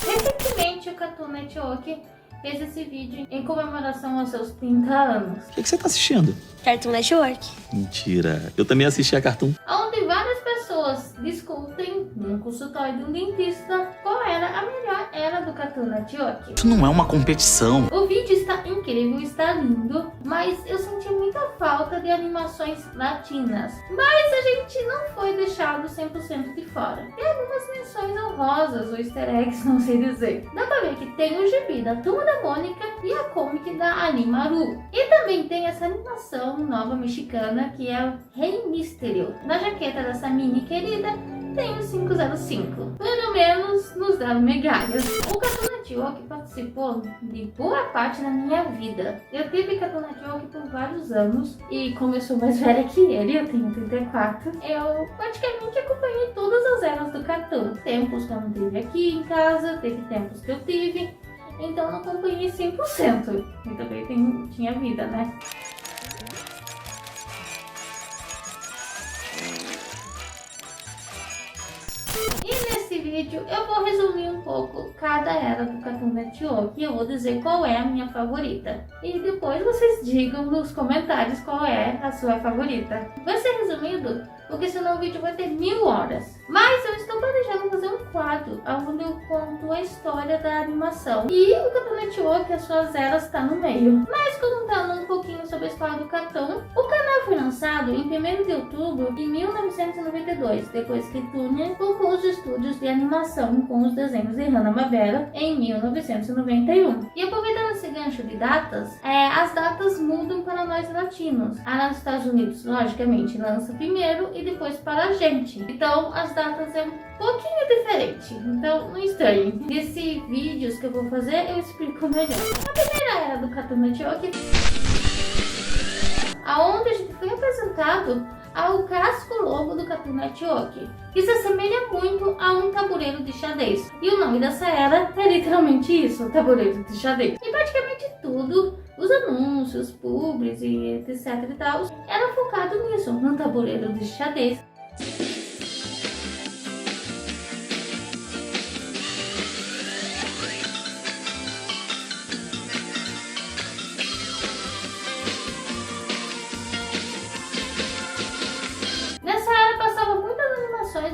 Recentemente o Cartoon Network fez esse vídeo em comemoração aos seus 30 anos. O que você tá assistindo? Cartoon Network. Mentira, eu também assisti a Cartoon. Onde várias pessoas discutem num consultório de um dentista qual era a melhor era do Cartoon Network. Isso não é uma competição. O vídeo está incrível, está lindo, mas eu senti muita falta de animações latinas. Mas a gente não foi deixado 100% de fora. Tem algumas menções honrosas ou easter eggs, não sei dizer. Dá pra ver que tem o gibi da Turma da Mônica e a comic da Animaru. E também tem essa animação nova mexicana que é o Rei Mysterio. Na jaqueta dessa mini querida tem o 505. Pelo menos nos dá migalhas. O Cartoon Network participou de boa parte da minha vida. Eu tive Cartoon Network por vários anos e como eu sou mais velha que ele, eu tenho 34, eu praticamente acompanhei todas as eras do Cartoon. Tempos que eu não tive aqui em casa, teve tempos que eu tive, então eu não acompanhei 100%. E também tinha vida, né? E nesse vídeo eu vou resumir um pouco cada era do Cartoon Network e eu vou dizer qual é a minha favorita. E depois vocês digam nos comentários qual é a sua favorita. Vai ser resumido porque senão o vídeo vai ter 1000 horas. Mas eu estou planejando fazer um quadro onde eu conto a história da animação. E o Cartoon Network, as suas eras, está no meio. Mas contando um pouquinho sobre a história do Cartoon, o canal foi lançado em 1º de outubro de 1992, depois que Tooney comprou os estúdios de animação com os desenhos de Hanna-Barbera em 1991. E aproveitando esse gancho de datas, as datas mudam para nós latinos. Nos Estados Unidos, logicamente, lança primeiro e depois para a gente. Então as datas é um pouquinho diferente. Então não estranhe. Nesse vídeos que eu vou fazer eu explico melhor. A primeira era do Cartoon Network, aonde a gente foi apresentado ao casco logo do Cartoon Network, que se assemelha muito a um tabuleiro de xadrez. E o nome dessa era é literalmente isso, tabuleiro de xadrez. E praticamente tudo, os anúncios, publis e etc e tal, era focado nisso, no tabuleiro de xadrez.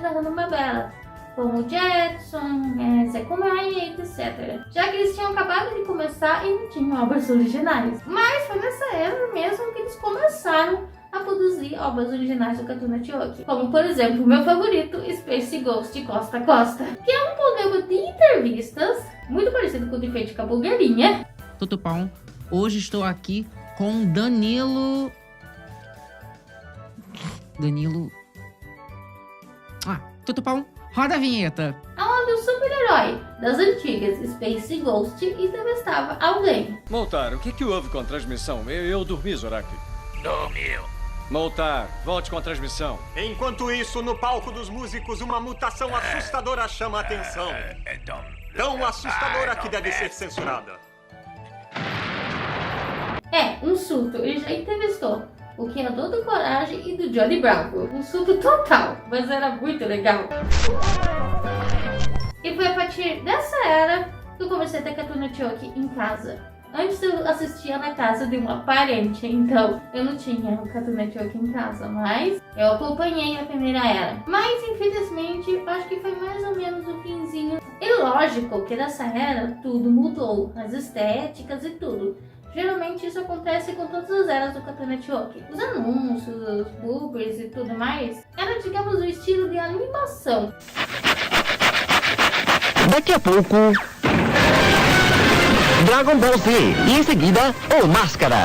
Da Hanna-Barbera, como Jetson, Zé Comé, etc. Já que eles tinham acabado de começar e não tinham obras originais. Mas foi nessa era mesmo que eles começaram a produzir obras originais do Cartoon Network. Como, por exemplo, o meu favorito, Space Ghost Costa a Costa, que é um programa de entrevistas, muito parecido com o de Feito com a Bulgarinha. Tutupão, hoje estou aqui com Danilo... Tutupão, roda a vinheta. Onde o super-herói das antigas Space Ghost entrevistava alguém. Moltar, o que houve com a transmissão? Eu dormi, Zoraki. Dormiu. Moltar, volte com a transmissão. Enquanto isso, no palco dos músicos, uma mutação assustadora chama a atenção. Tão assustadora que deve ser censurada. Um surto. Ele já entrevistou o criador do Coragem e do Johnny Bravo. Um surto total, mas era muito legal. E foi a partir dessa era que eu comecei a ter Cartoon Network em casa. Antes eu assistia na casa de uma parente, então eu não tinha o Cartoon Network em casa, mas eu acompanhei a primeira era. Mas infelizmente, acho que foi mais ou menos o finzinho. E lógico que nessa era tudo mudou, as estéticas e tudo. Geralmente isso acontece com todas as eras do Cartoon Network. Os anúncios, os bloopers e tudo mais, era, digamos, o estilo de animação. Daqui a pouco, Dragon Ball Z e em seguida, o Máscara.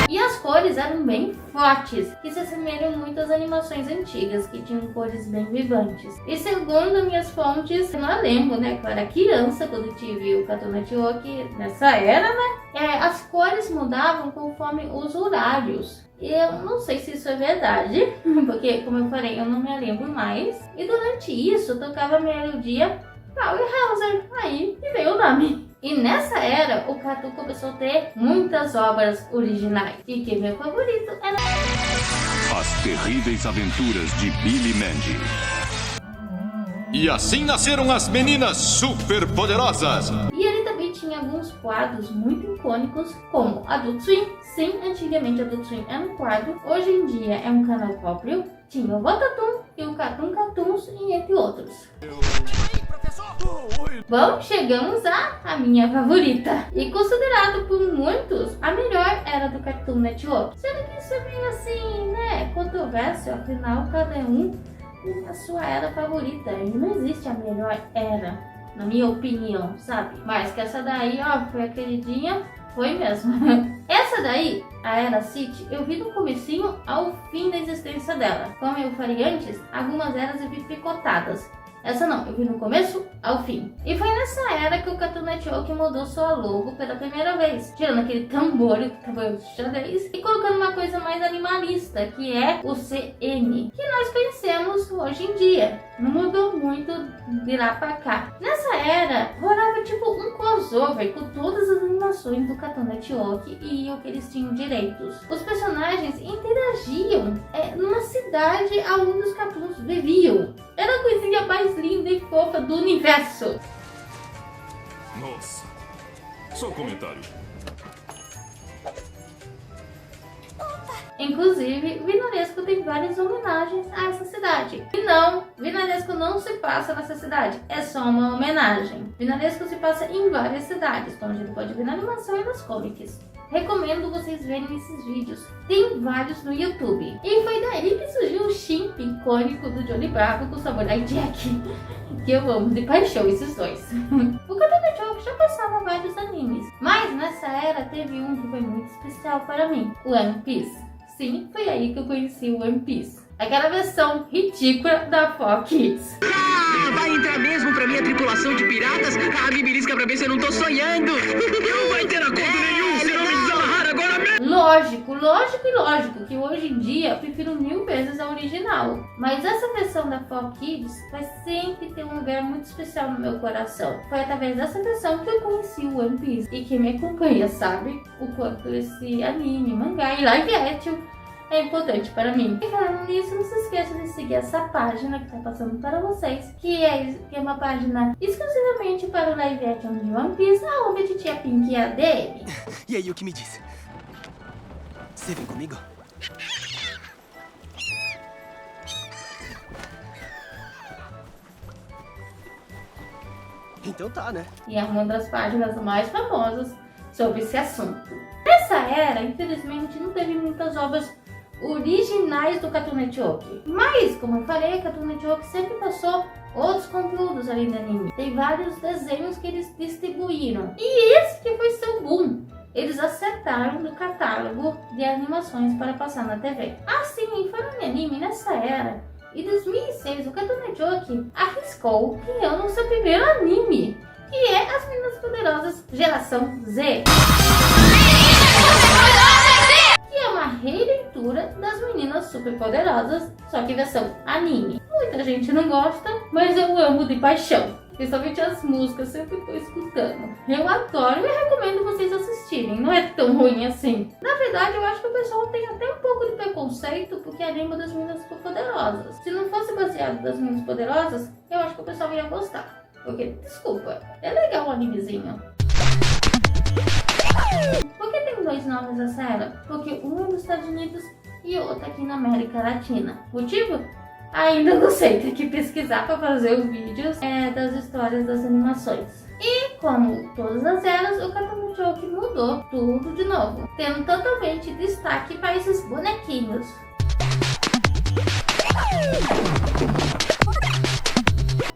E as cores eram bem fortes, que se assemelham muito às animações antigas, que tinham cores bem vibrantes. E segundo minhas fontes, eu não lembro, né, que eu era criança quando tive o Cartoon Network nessa era, né, as cores mudavam conforme os horários. E eu não sei se isso é verdade, porque, como eu falei, eu não me lembro mais. E durante isso, tocava a melodia Powerhouser, aí que veio o nome. E nessa era, o Cartoon começou a ter muitas obras originais. E que meu favorito era... As Terríveis Aventuras de Billy Mandy. E assim nasceram as meninas superpoderosas. E ele também tinha alguns quadros muito icônicos, como Adult Swim. Sim, antigamente Adult Swim era um quadro, hoje em dia é um canal próprio. Tinha o Botatum e o Cartoon Cartoons, e entre outros. Bom, chegamos à minha favorita. E considerado por muitos a melhor era do Cartoon Network. Sendo que isso é meio assim, né? Controverso, afinal cada um tem a sua era favorita. E não existe a melhor era, na minha opinião, sabe? Mas que essa daí, ó, foi a queridinha, foi mesmo. Essa daí, a Era City, eu vi do comecinho ao fim da existência dela. Como eu falei antes, algumas eras eu vi picotadas. Essa não, eu vi no começo ao fim. E foi nessa era que o Cartoon Network mudou sua logo pela primeira vez, tirando aquele tambor de xadrez e colocando uma coisa mais animalista, que é o CN, que nós conhecemos hoje em dia. Não mudou muito de lá pra cá. Nessa era, rolava tipo um crossover com todas as animações do Cartoon Network e o que eles tinham direitos. Os personagens interagiam numa cidade onde os cartoons viviam. Era a coisinha mais linda e fofa do universo. Nossa, só um comentário. Inclusive, Vinaresco tem várias homenagens a essa cidade. E não, Vinaresco não se passa nessa cidade, é só uma homenagem. Vinaresco se passa em várias cidades, como a gente pode ver na animação e nas comics. Recomendo vocês verem esses vídeos, tem vários no YouTube. E foi daí que surgiu o chimp icônico do Johnny Bravo com o Samurai Jack, que eu amo de paixão esses dois. O Cartoon Network já passava vários animes, mas nessa era teve um que foi muito especial para mim, o One Piece. Sim, foi aí que eu conheci o One Piece. Aquela versão ridícula da Fox Kids. Vai entrar mesmo pra minha tripulação de piratas? Me belisca pra ver se eu não tô sonhando. Não vai ter acordo nenhum se não me desamarrar agora mesmo. Lógico que hoje em dia eu prefiro 1000 vezes a original. Mas essa versão da Fox Kids vai sempre ter um lugar muito especial no meu coração. Foi através dessa versão que eu conheci o One Piece. E quem me acompanha sabe o quanto esse anime, mangá e live action é importante para mim. E falando nisso, não se esqueça de seguir essa página que está passando para vocês, que é uma página exclusivamente para o live action de One Piece, onde a titia Pink é a DM. E aí, o que me diz? Você vem comigo? Então tá, né? E é uma das páginas mais famosas sobre esse assunto. Nessa era, infelizmente, não teve muitas obras originais do Cartoon Network. Mas, como eu falei, o Cartoon Network sempre passou outros conteúdos além do anime. Tem vários desenhos que eles distribuíram. E esse que foi seu boom. Eles acertaram no catálogo de animações para passar na TV. Assim, falando em anime, nessa era, em 2006, o Cartoon Network arriscou criando o seu primeiro anime, que é As Meninas Poderosas Geração Z. Que é uma releitura das Meninas Superpoderosas, só que versão anime. Muita gente não gosta, mas eu amo de paixão. Principalmente as músicas, sempre estou escutando. Eu adoro e recomendo vocês assistirem. Não é tão ruim assim. Na verdade, eu acho que o pessoal tem até um pouco de preconceito porque é anime das Meninas Superpoderosas. Se não fosse baseado das Meninas Poderosas, eu acho que o pessoal ia gostar. Porque, desculpa, é legal o animezinho. Por que tem dois nomes essa era? Porque um é nos Estados Unidos e outro aqui na América Latina. Motivo? Ainda não sei, tem que pesquisar para fazer os vídeos das histórias das animações. E como todas as eras, o Cartoon Network mudou tudo de novo, tendo totalmente destaque para esses bonequinhos.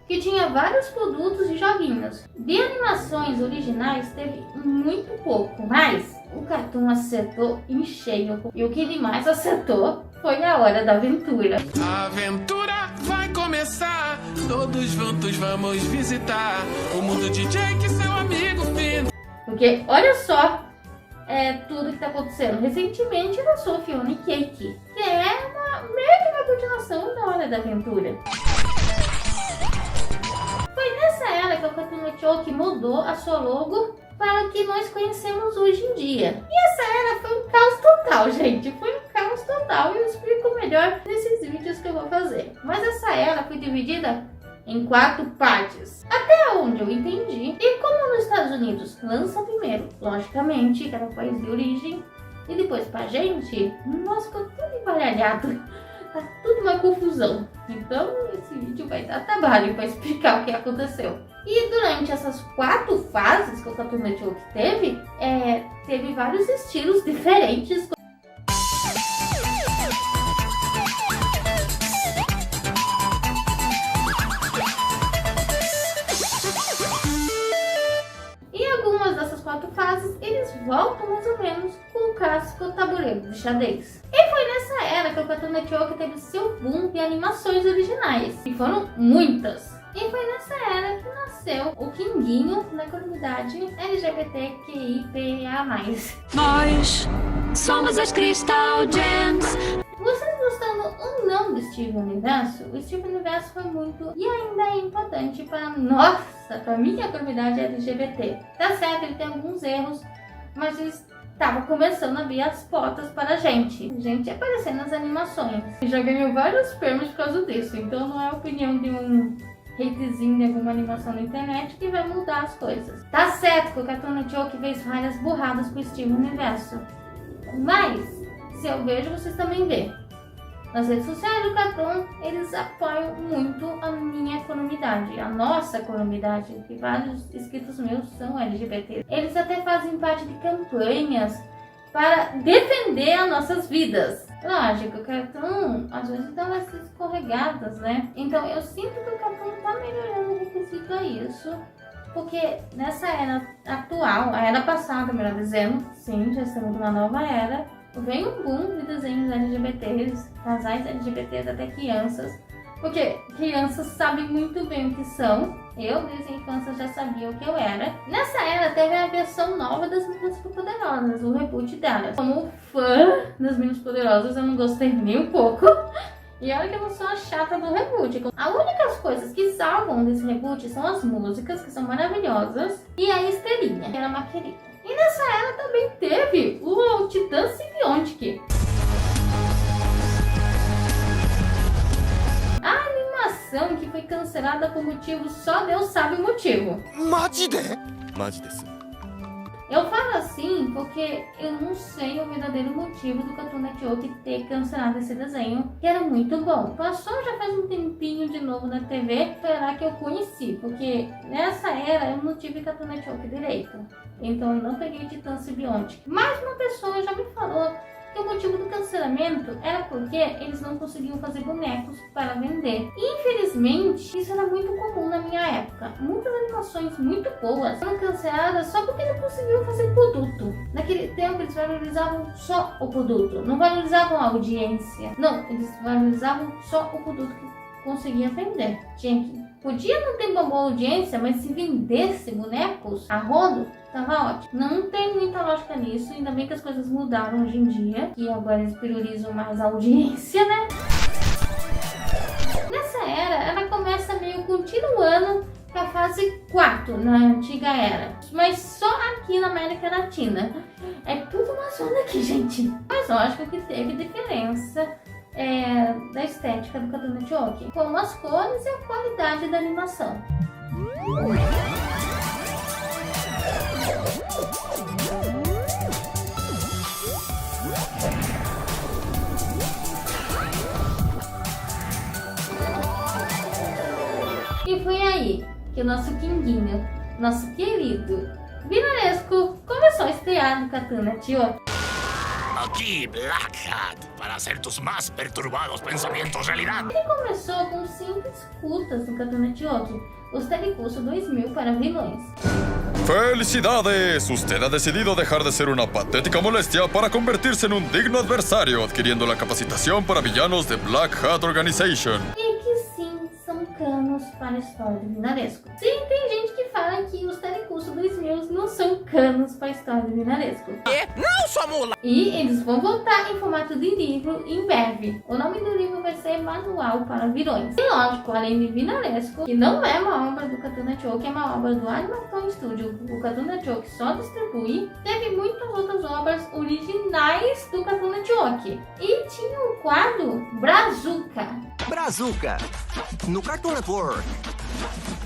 Que tinha vários produtos e joguinhos. De animações originais teve muito pouco, mas o Cartoon acertou em cheio. E o que ele mais acertou foi a Hora da Aventura. A aventura vai começar, todos juntos vamos visitar o mundo de Jake, seu amigo fino. Porque olha só tudo que tá acontecendo. Recentemente lançou Fiona e Cake, que é meio que uma continuação da Hora da Aventura. Foi nessa era que o Cartoon Network mudou a sua logo para o que nós conhecemos hoje em dia. E essa era foi um caos total, gente. Foi um caos total e eu explico melhor nesses vídeos que eu vou fazer. Mas essa era foi dividida em 4 partes. Até onde eu entendi. E como nos Estados Unidos lança primeiro, logicamente, que era o país de origem, e depois pra gente, nossa, ficou tudo embaralhado. Tá tudo uma confusão. Então esse vídeo vai dar trabalho para explicar o que aconteceu. E durante essas 4 fases que o Cartoon Network teve, teve vários estilos diferentes. E algumas dessas 4 fases, eles voltam mais ou menos com o clássico tabuleiro de xadrez. E foi nessa era que o Cartoon Network teve seu boom de animações originais. E foram muitas. E foi nessa era que nasceu o Kinguinho na comunidade LGBTQIA+. Nós somos as Crystal Gems. Vocês gostando ou não do Steven Universo, o Steven Universo foi muito e ainda é importante para para minha comunidade LGBT. Tá certo, ele tem alguns erros, mas ele estava começando a abrir as portas para a gente aparecer nas animações. E já ganhou vários prêmios por causa disso, então não é a opinião de um hatezinho de alguma animação na internet que vai mudar as coisas. Tá certo que o Cartoon Network fez várias burradas com o Steven Universo, mas se eu vejo, vocês também vê. Nas redes sociais do Cartoon, eles apoiam muito a minha comunidade, a nossa comunidade, que vários inscritos meus são LGBT. Eles até fazem parte de campanhas para defender as nossas vidas. Lógico, o Cartoon às vezes dá umas escorregadas, né? Então eu sinto que o Cartoon tá melhorando o requisito a isso. Porque nessa era atual, a era passada, melhor dizendo, sim, já estamos numa nova era, vem um boom de desenhos LGBTs, casais LGBTs, até crianças. Porque crianças sabem muito bem o que são. Eu, desde a infância, já sabia o que eu era. Nessa era, teve a versão nova das Meninas Superpoderosas, o reboot delas. Como fã das Meninas Poderosas, eu não gostei nem um pouco. E olha que eu não sou a chata do reboot. As únicas coisas que salvam desse reboot são as músicas, que são maravilhosas, e a estrelinha, que era uma querida. E nessa era também teve o Titã Symbiontic. A animação que foi cancelada por motivo só Deus sabe o motivo. Eu falo assim porque eu não sei o verdadeiro motivo do Cartoon Network ter cancelado esse desenho, que era muito bom. Passou já faz um tempinho de novo na TV, foi lá que eu conheci, porque nessa era eu não tive Cartoon Network direito. Então eu não peguei Titã Symbiontic. Mas uma pessoa já me falou que o motivo do cancelamento era porque eles não conseguiam fazer bonecos para vender. E, infelizmente, isso era muito comum na minha época. Muitas animações muito boas foram canceladas só porque não conseguiam fazer produto. Naquele tempo eles valorizavam só o produto, não valorizavam a audiência. Não, eles valorizavam só o produto que conseguia vender. Podia não ter uma boa audiência, mas se vendesse bonecos a rodo, tava ótimo. Não tem muita lógica nisso, ainda bem que as coisas mudaram hoje em dia, que agora eles priorizam mais a audiência, né? Nessa era, ela começa meio continuando com a fase 4 na antiga era, mas só aqui na América Latina. É tudo uma zona aqui, gente. Mas lógico que teve diferença da estética do Cartoon Network, como as cores e a qualidade da animação. E foi aí que o nosso Kinguinho, nosso querido Vinaresco, começou a estrear no Cartoon Network. Aquí, Black Hat, para hacer tus más perturbados pensamientos realidad. Ele começou com simples curtas no Cartoon Network, os Telecurso 2000 para vilões. ¡Felicidades! Usted ha decidido dejar de ser una patética molestia para convertirse en un digno adversario, adquiriendo la capacitación para villanos de Black Hat Organization. E que sim, são canos para a história do Vinaresco. Sim, tem gente que fala que os Telecurso 2000 não são canos para a história do Vinaresco. Não, sua mula! E eles vão voltar em formato de livro em breve. O nome do livro vai ser Manual para Vilões. E lógico, além de Vinaresco, que não é uma obra do Cartoon Network, é uma obra do Animaton Studio. O Cartoon Network só distribui. Teve muitas outras obras originais do Cartoon Network. E tinha um quadro Brazuca. Brazuca. No Cartoon Network.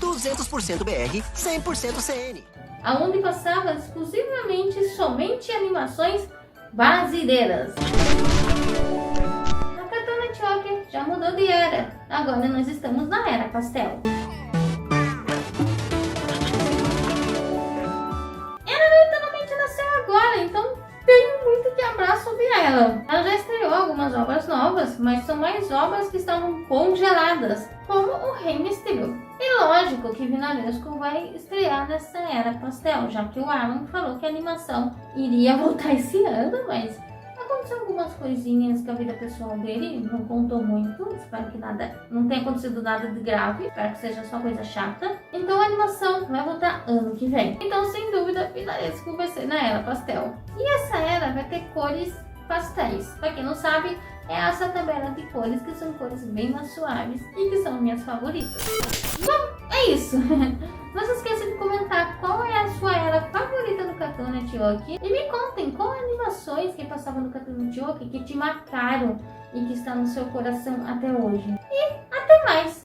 200% BR, 100% CN. Aonde passava exclusivamente somente animações brasileiras. A Cartoon Network já mudou de era. Agora nós estamos na era pastel. Ela literalmente nasceu agora, então tenho muito que falar sobre ela. Ela já estreou algumas obras novas, mas são mais obras que estavam congeladas, como o Rei Mysterio. E lógico que Vinaresco vai estrear nessa era pastel, já que o Alan falou que a animação iria voltar esse ano, mas aconteceu algumas coisinhas com a vida pessoal dele, não contou muito, espero que não tenha acontecido nada de grave, espero que seja só coisa chata. Então a animação vai voltar ano que vem. Então sem dúvida, Vinaresco vai ser na era pastel. E essa era vai ter cores pastéis. Pra quem não sabe, é essa tabela de cores que são cores bem mais suaves e que são minhas favoritas. Bom, é isso. Não se esqueça de comentar qual é a sua era favorita do Cartoon Network e me contem quais animações que passavam no Cartoon Network que te marcaram e que está no seu coração até hoje. E até mais!